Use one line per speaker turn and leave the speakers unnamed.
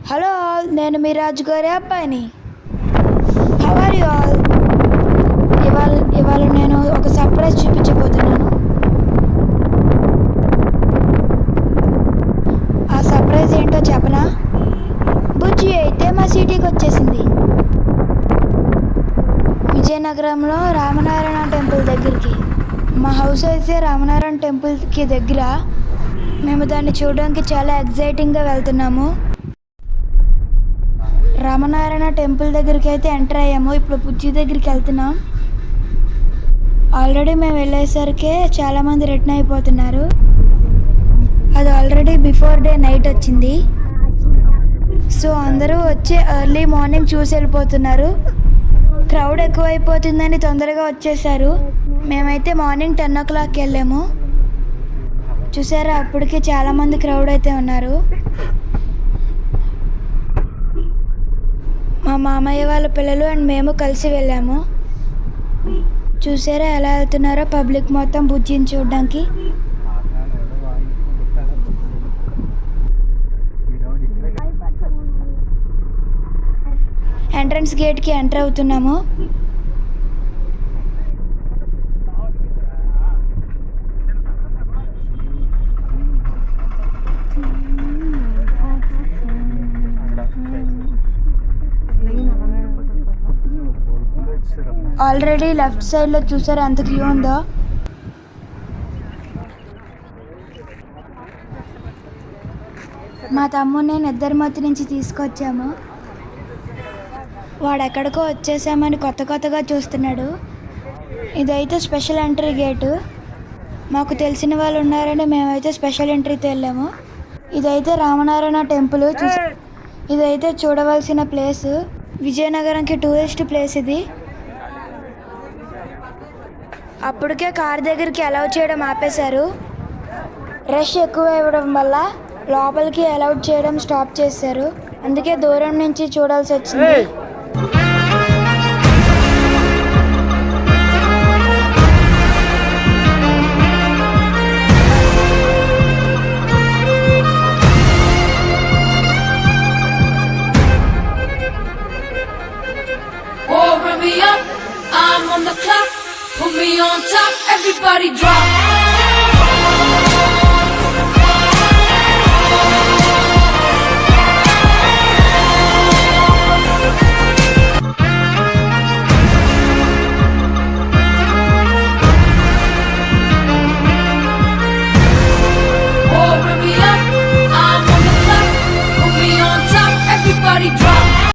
Hello all, నేను మీ రాజు గారి అబ్బాయిని. How are you all? ఇవాళ నేను ఒక సర్ప్రైజ్ చూపించబోతున్నాను. ఆ సర్ప్రైజ్ ఏంటో చెప్పనా? బుజ్జి అయితే మా సిటీకి వచ్చేసింది. విజయనగరంలో రామనారాయణ టెంపుల్ దగ్గరికి. మా హౌస్ అయితే రామనారాయణ టెంపుల్కి దగ్గర. మేము దాన్ని చూడడానికి చాలా ఎగ్జైటింగ్గా వెళ్తున్నాము. రామనారాయణ టెంపుల్ దగ్గరికి అయితే ఎంటర్ అయ్యాము. ఇప్పుడు బుజ్జి దగ్గరికి వెళ్తున్నాం. ఆల్రెడీ మేము వెళ్ళేసరికి చాలామంది రిటర్న్ అయిపోతున్నారు. అది ఆల్రెడీ బిఫోర్ డే నైట్ వచ్చింది. సో అందరూ వచ్చి ఎర్లీ మార్నింగ్ చూసి వెళ్ళిపోతున్నారు. క్రౌడ్ ఎక్కువైపోతుందని తొందరగా వచ్చేసారు. మేమైతే మార్నింగ్ 10 o'clock వెళ్ళాము. చూసారా, అప్పటికి చాలామంది క్రౌడ్ అయితే ఉన్నారు. మా మామయ్య వాళ్ళ పిల్లలు అండ్ మేము కలిసి వెళ్ళాము. చూసారా ఎలా వెళ్తున్నారో పబ్లిక్ మొత్తం బుజ్జిని చూడడానికి. ఎంట్రన్స్ గేట్కి ఎంటర్ అవుతున్నాము. ఆల్రెడీ లెఫ్ట్ సైడ్లో చూసారా ఎంత క్యూ ఉందో. మా తమ్ముడు నేను ఇద్దరి మధ్య నుంచి తీసుకొచ్చాము. వాడు ఎక్కడికో వచ్చేసామని కొత్తగా చూస్తున్నాడు. ఇదైతే స్పెషల్ ఎంట్రీ గేటు. మాకు తెలిసిన వాళ్ళు ఉన్నారని మేమైతే స్పెషల్ ఎంట్రీతో వెళ్ళాము. ఇదైతే రామనారాయణ టెంపుల్. ఇదైతే చూడవలసిన ప్లేస్. విజయనగరంకి టూరిస్ట్ ప్లేస్ ఇది. అప్పటికే కార్ దగ్గరికి అలౌ చేయడం ఆపేశారు. రష్ ఎక్కువ ఇవ్వడం వల్ల లోపలికి అలౌడ్ చేయడం స్టాప్ చేశారు. అందుకే దూరం నుంచి చూడాల్సి వచ్చింది.
I'm on the clock, put me on top, everybody drop.